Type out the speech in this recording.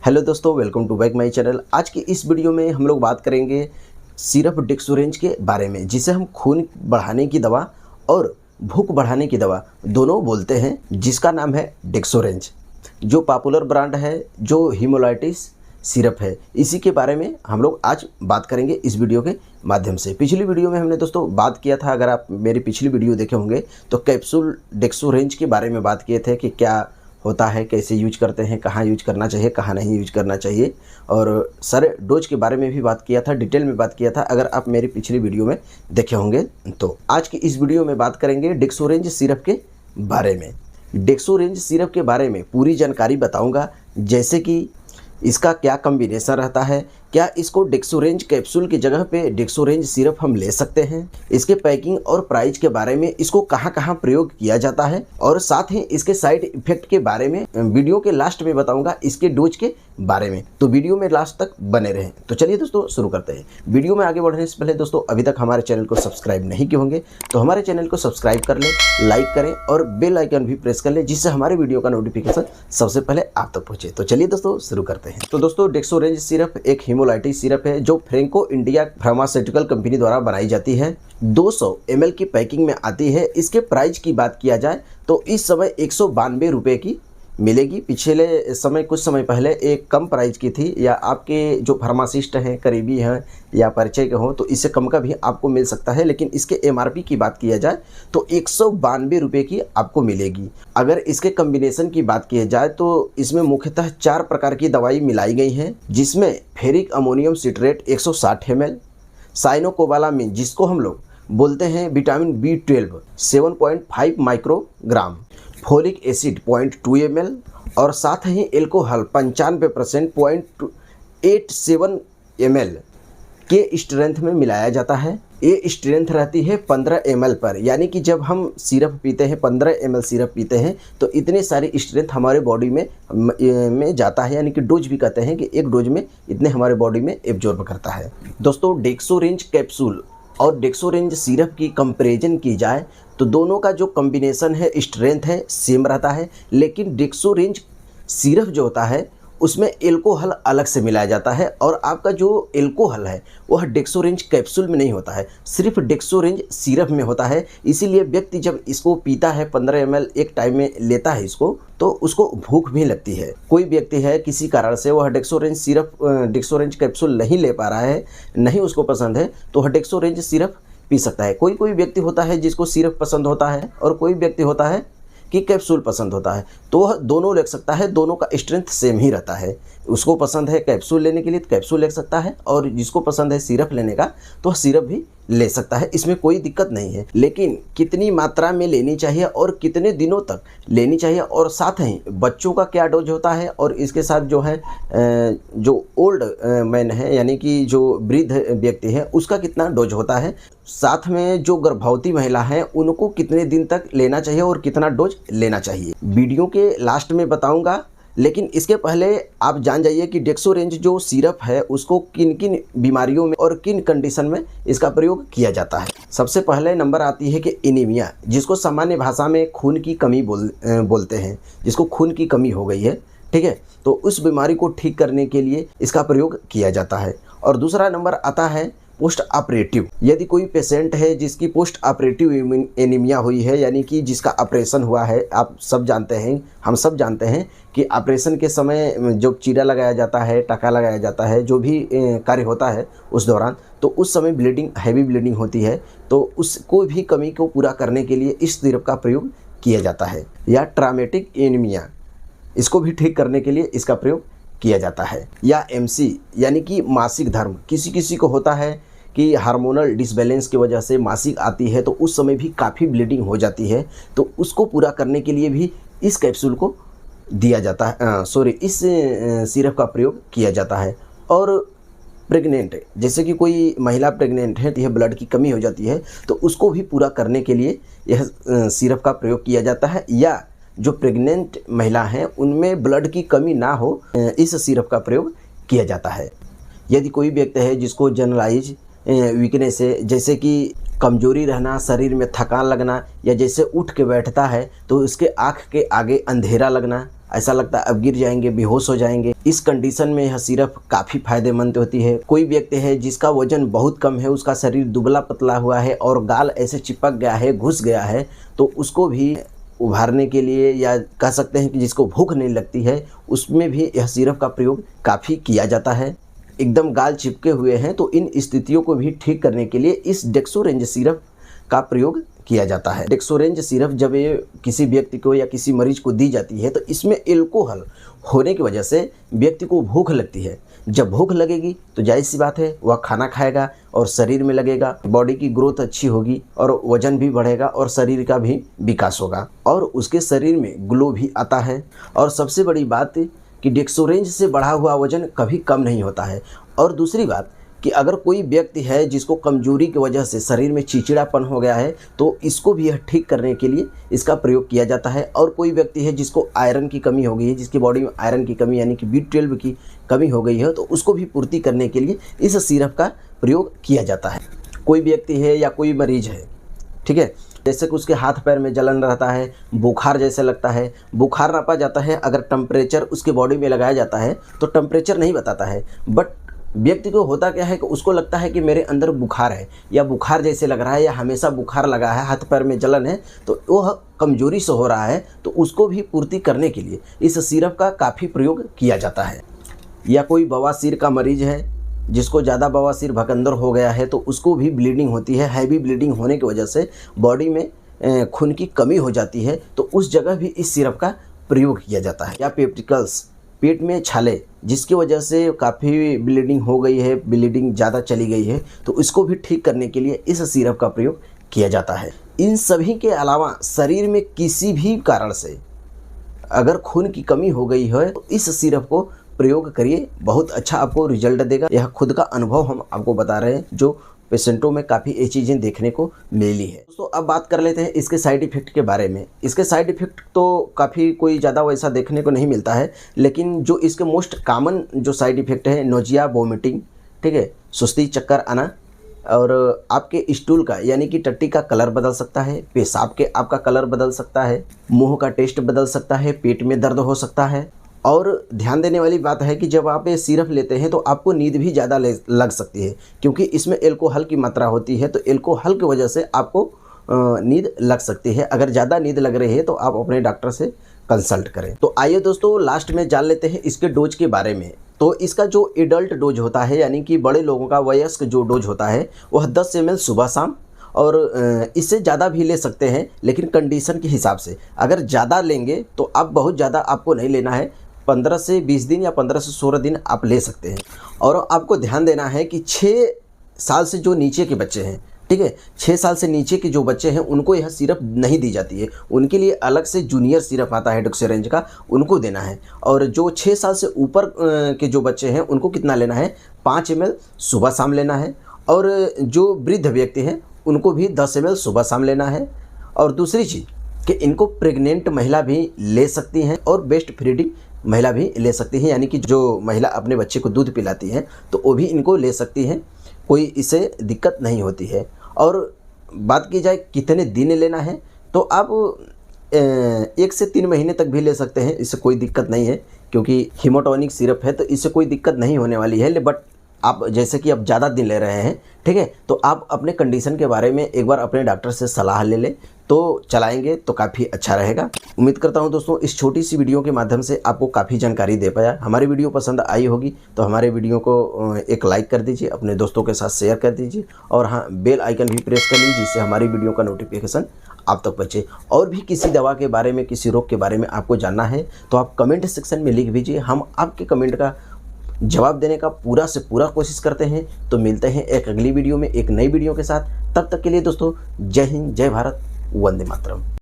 Hello दोस्तों, welcome to back my channel. आज की इस वीडियो में हम लोग बात करेंगे सिरप डेक्सोरेंज के बारे में, जिसे हम खून बढ़ाने की दवा और भूख बढ़ाने की दवा दोनों बोलते हैं, जिसका नाम है डेक्सोरेंज। जो पॉपुलर ब्रांड है, जो हीमोलाइटिस सिरप है, इसी के बारे में हम लोग आज बात करेंगे इस वीडियो के माध्यम से। पिछली वीडियो में हमने दोस्तों बात किया था, अगर आप मेरी पिछली वीडियो देखे होंगे तो कैप्सूल डेक्सोरेंज के बारे में बात किए थे कि क्या होता है, कैसे यूज करते हैं, कहाँ यूज करना चाहिए, कहाँ नहीं यूज करना चाहिए, और सारे डोज के बारे में भी बात किया था, डिटेल में बात किया था। अगर आप मेरी पिछली वीडियो में देखे होंगे तो आज की इस वीडियो में बात करेंगे डेक्सोरेंज सिरप के बारे में। डेक्सोरेंज सिरप के बारे में पूरी जानकारी बताऊंगा, जैसे कि इसका क्या कॉम्बिनेशन रहता है, क्या इसको डेक्सोरेंज कैप्सूल की जगह पे डेक्सोरेंज सिरप हम ले सकते हैं, इसके पैकिंग और प्राइस के बारे में, इसको कहाँ कहाँ प्रयोग किया जाता है, और साथ ही इसके साइड इफेक्ट के बारे में वीडियो के लास्ट में बताऊंगा, इसके डोज के बारे में। तो वीडियो में लास्ट तक बने रहें। तो चलिए दोस्तों शुरू करते हैं। वीडियो में आगे बढ़ने से पहले दोस्तों, अभी तक हमारे चैनल को सब्सक्राइब नहीं किए होंगे तो हमारे चैनल को सब्सक्राइब कर लें, लाइक करें और बेल आइकन भी प्रेस कर लें, जिससे हमारे वीडियो का नोटिफिकेशन सबसे पहले आप तक पहुँचे। तो चलिए दोस्तों शुरू करते हैं। तो दोस्तों, डेक्सोरेंज सिरप एक हीमोलाइटिस सिरप है जो फ्रैंको इंडिया फार्मास्यूटिकल कंपनी द्वारा बनाई जाती है। 200 ml की पैकिंग में आती है। इसके प्राइस की बात किया जाए तो इस समय 192 रुपये की मिलेगी। पिछले समय, कुछ समय पहले एक कम प्राइस की थी, या आपके जो फार्मासिस्ट हैं, करीबी हैं या परिचय के हों, तो इससे कम का भी आपको मिल सकता है। लेकिन इसके MRP की बात किया जाए तो 192 रुपये की आपको मिलेगी। अगर इसके कम्बिनेशन की बात की जाए तो इसमें मुख्यतः 4 प्रकार की दवाई मिलाई गई हैं, जिसमें ferric ammonium citrate 160 ml, cyanocobalamin जिसको हम लोग बोलते हैं vitamin B12 7.5 microgram, folic acid 0.2 ml, और साथ ही एल्कोहल 95% 0.87 ml के स्ट्रेंथ में मिलाया जाता है। ये स्ट्रेंथ रहती है 15 ml पर, यानी कि जब हम सिरप पीते हैं, 15 ml सिरप पीते हैं, तो इतनी सारी स्ट्रेंथ हमारे बॉडी में जाता है, यानी कि डोज भी कहते हैं कि एक डोज में इतने हमारे बॉडी में एब्जॉर्ब करता है। दोस्तों, डेक्सोरेंज कैप्सूल और डेक्सोरेंज सिरप की कंपैरिजन की जाए तो दोनों का जो कॉम्बिनेशन है, स्ट्रेंथ है, सेम रहता है। लेकिन डेक्सोरेंज सिरप जो होता है उसमें एल्कोहल अलग से मिलाया जाता है, और आपका जो एल्कोहल है वह डेक्सोरेंज कैप्सूल में नहीं होता है, सिर्फ डेक्सोरेंज सिरप में होता है। इसीलिए व्यक्ति जब इसको पीता है, 15 ml एक टाइम में लेता है इसको, तो उसको भूख भी लगती है। कोई व्यक्ति है किसी कारण से वह डेक्सोरेंज कैप्सूल नहीं ले पा रहा है, नहीं उसको पसंद है, तो वह डेक्सोरेंज सिरप पी सकता है। कोई व्यक्ति होता है जिसको सिरप पसंद होता है, और कोई व्यक्ति होता है कि कैप्सूल पसंद होता है, तो वह दोनों ले सकता है। दोनों का स्ट्रेंथ सेम ही रहता है। उसको पसंद है कैप्सूल लेने के लिए तो कैप्सूल ले सकता है, और जिसको पसंद है सिरप लेने का तो वह सिरप भी ले सकता है। इसमें कोई दिक्कत नहीं है। लेकिन कितनी मात्रा में लेनी चाहिए और कितने दिनों तक लेनी चाहिए, और साथ ही बच्चों का क्या डोज होता है, और इसके साथ जो है जो ओल्ड मैन है, यानी कि जो वृद्ध व्यक्ति है, उसका कितना डोज होता है, साथ में जो गर्भवती महिला है उनको कितने दिन तक लेना चाहिए और कितना डोज लेना चाहिए, वीडियो के लास्ट में बताऊंगा। लेकिन इसके पहले आप जान जाइए कि डेक्सोरेंज जो सिरप है उसको किन किन बीमारियों में और किन कंडीशन में इसका प्रयोग किया जाता है। सबसे पहले नंबर आती है कि एनीमिया, जिसको सामान्य भाषा में खून की कमी बोलते हैं, जिसको खून की कमी हो गई है, ठीक है, तो उस बीमारी को ठीक करने के लिए इसका प्रयोग किया जाता है। और दूसरा नंबर आता है पोस्ट ऑपरेटिव। यदि कोई पेशेंट है जिसकी पोस्ट ऑपरेटिव एनीमिया हुई है, यानी कि जिसका ऑपरेशन हुआ है, आप सब जानते हैं, हम सब जानते हैं कि ऑपरेशन के समय जो चीरा लगाया जाता है, टाका लगाया जाता है, जो भी कार्य होता है उस दौरान, तो उस समय ब्लीडिंग, हैवी ब्लीडिंग होती है, तो उसको भी कमी को पूरा करने के लिए इस सिरप का प्रयोग किया जाता है। या ट्रामेटिक एनीमिया, इसको भी ठीक करने के लिए इसका प्रयोग किया जाता है। या MC यानी कि मासिक धर्म, किसी को होता है कि हार्मोनल डिसबैलेंस की वजह से मासिक आती है, तो उस समय भी काफ़ी ब्लीडिंग हो जाती है, तो उसको पूरा करने के लिए भी इस कैप्सूल को दिया जाता है, इस सिरप का प्रयोग किया जाता है। और प्रेग्नेंट, जैसे कि कोई महिला प्रेग्नेंट है, यह ब्लड की कमी हो जाती है, तो उसको भी पूरा करने के लिए यह सिरप का प्रयोग किया जाता है। या जो प्रेग्नेंट महिला हैं उनमें ब्लड की कमी ना हो, इस सिरप का प्रयोग किया जाता है। यदि कोई व्यक्ति है जिसको जनरलाइज वीकनेस है, जैसे कि कमजोरी रहना, शरीर में थकान लगना, या जैसे उठ के बैठता है तो उसके आँख के आगे अंधेरा लगना, ऐसा लगता है अब गिर जाएंगे, बेहोश हो जाएंगे। इस कंडीशन में यह सिरप काफ़ी फायदेमंद होती है। कोई व्यक्ति है जिसका वजन बहुत कम है, उसका शरीर दुबला पतला हुआ है और गाल ऐसे चिपक गया है, घुस गया है, तो उसको भी उभारने के लिए, या कह सकते हैं कि जिसको भूख नहीं लगती है, उसमें भी यह सिरप का प्रयोग काफ़ी किया जाता है। एकदम गाल चिपके हुए हैं तो इन स्थितियों को भी ठीक करने के लिए इस डेक्सोरेंज सिरप का प्रयोग किया जाता है। डेक्सोरेंज सिरप जब ये किसी व्यक्ति को या किसी मरीज को दी जाती है तो इसमें एल्कोहल होने की वजह से व्यक्ति को भूख लगती है। जब भूख लगेगी तो जाहिर सी बात है वह खाना खाएगा और शरीर में लगेगा, बॉडी की ग्रोथ अच्छी होगी और वजन भी बढ़ेगा और शरीर का भी विकास होगा और उसके शरीर में ग्लो भी आता है। और सबसे बड़ी बात कि डेक्सोरेंज से बढ़ा हुआ वजन कभी कम नहीं होता है। और दूसरी बात कि अगर कोई व्यक्ति है जिसको कमजोरी की वजह से शरीर में चिड़चिड़ापन हो गया है तो इसको भी यह ठीक करने के लिए इसका प्रयोग किया जाता है। और कोई व्यक्ति है जिसको आयरन की कमी हो गई है, जिसकी बॉडी में आयरन की कमी यानी कि B12 की कमी हो गई है, तो उसको भी पूर्ति करने के लिए इस सिरप का प्रयोग किया जाता है। कोई व्यक्ति है या कोई मरीज है, ठीक है, जैसे कि उसके हाथ पैर में जलन रहता है, बुखार जैसे लगता है, बुखार नापा जाता है, अगर टेम्परेचर उसके बॉडी में लगाया जाता है तो टेम्परेचर नहीं बताता है, बट व्यक्ति को होता क्या है कि उसको लगता है कि मेरे अंदर बुखार है या बुखार जैसे लग रहा है या हमेशा बुखार लगा है, हाथ पैर में जलन है, तो वह कमजोरी से हो रहा है, तो उसको भी पूर्ति करने के लिए इस सिरप का काफ़ी प्रयोग किया जाता है। या कोई बवासीर का मरीज है जिसको ज़्यादा बवासीर भगंदर हो गया है तो उसको भी ब्लीडिंग होती है, हैवी ब्लीडिंग होने की वजह से बॉडी में खून की कमी हो जाती है, तो उस जगह भी इस सिरप का प्रयोग किया जाता है। या पेप्टिकल्स, पेट में छाले जिसकी वजह से काफ़ी ब्लीडिंग हो गई है, ब्लीडिंग ज़्यादा चली गई है, तो इसको भी ठीक करने के लिए इस सिरप का प्रयोग किया जाता है। इन सभी के अलावा शरीर में किसी भी कारण से अगर खून की कमी हो गई है तो इस सिरप को प्रयोग करिए, बहुत अच्छा आपको रिजल्ट देगा। यह खुद का अनुभव हम आपको बता रहे हैं, जो पेशेंटों में काफ़ी ये चीज़ें देखने को मिली है। दोस्तों अब बात कर लेते हैं इसके साइड इफ़ेक्ट के बारे में। इसके साइड इफ़ेक्ट तो काफ़ी कोई ज़्यादा वैसा देखने को नहीं मिलता है, लेकिन जो इसके मोस्ट कॉमन जो साइड इफ़ेक्ट है, नोजिया, वोमिटिंग, ठीक है, सुस्ती, चक्कर आना, और आपके स्टूल का यानी कि टट्टी का कलर बदल सकता है, पेशाब के आपका कलर बदल सकता है, मुंह का टेस्ट बदल सकता है, पेट में दर्द हो सकता है। और ध्यान देने वाली बात है कि जब आप ये सिरप लेते हैं तो आपको नींद भी ज़्यादा लग सकती है, क्योंकि इसमें एल्कोहल की मात्रा होती है, तो एल्कोहल की वजह से आपको नींद लग सकती है। अगर ज़्यादा नींद लग रही है तो आप अपने डॉक्टर से कंसल्ट करें। तो आइए दोस्तों लास्ट में जान लेते हैं इसके डोज के बारे में। तो इसका जो एडल्ट डोज होता है यानी कि बड़े लोगों का वयस्क जो डोज होता है वह 10 ml सुबह शाम, और इससे ज़्यादा भी ले सकते हैं, लेकिन कंडीशन के हिसाब से। अगर ज़्यादा लेंगे तो आप बहुत ज़्यादा आपको नहीं लेना है, 15 से 20 दिन या 15 से 16 दिन आप ले सकते हैं। और आपको ध्यान देना है कि 6 साल से जो नीचे के बच्चे हैं, ठीक है, 6 साल से नीचे के जो बच्चे हैं उनको यह सिरप नहीं दी जाती है, उनके लिए अलग से जूनियर सिरप आता है डेक्सोरेंज का, उनको देना है। और जो 6 साल से ऊपर के जो बच्चे हैं उनको कितना लेना है, 5 ml सुबह शाम लेना है। और जो वृद्ध व्यक्ति हैं उनको भी 10 ml सुबह शाम लेना है। और दूसरी चीज़ कि इनको प्रेग्नेंट महिला भी ले सकती हैं और बेस्ट फीडिंग महिला भी ले सकती है, यानी कि जो महिला अपने बच्चे को दूध पिलाती हैं तो वो भी इनको ले सकती हैं, कोई इसे दिक्कत नहीं होती है। और बात की जाए कितने दिन लेना है, तो आप 1 से 3 महीने तक भी ले सकते हैं, इससे कोई दिक्कत नहीं है, क्योंकि हीमोटॉनिक सिरप है तो इससे कोई दिक्कत नहीं होने वाली है। बट आप जैसे कि अब ज़्यादा दिन ले रहे हैं, ठीक है, तो आप अपने कंडीशन के बारे में एक बार अपने डॉक्टर से सलाह ले लें, तो चलाएंगे तो काफ़ी अच्छा रहेगा। उम्मीद करता हूं दोस्तों इस छोटी सी वीडियो के माध्यम से आपको काफ़ी जानकारी दे पाया। हमारी वीडियो पसंद आई होगी तो हमारे वीडियो को एक लाइक कर दीजिए, अपने दोस्तों के साथ शेयर कर दीजिए, और हाँ, बेल आइकन भी प्रेस कर लीजिए, जिससे हमारी वीडियो का नोटिफिकेशन आप तक पहुँचे। और भी किसी दवा के बारे में, किसी रोग के बारे में आपको जानना है तो आप कमेंट सेक्शन में लिख दीजिए, हम आपके कमेंट का जवाब देने का पूरा से पूरा कोशिश करते हैं। तो मिलते हैं एक अगली वीडियो में एक नई वीडियो के साथ, तब तक के लिए दोस्तों जय हिंद, जय भारत, वंदे मातरम।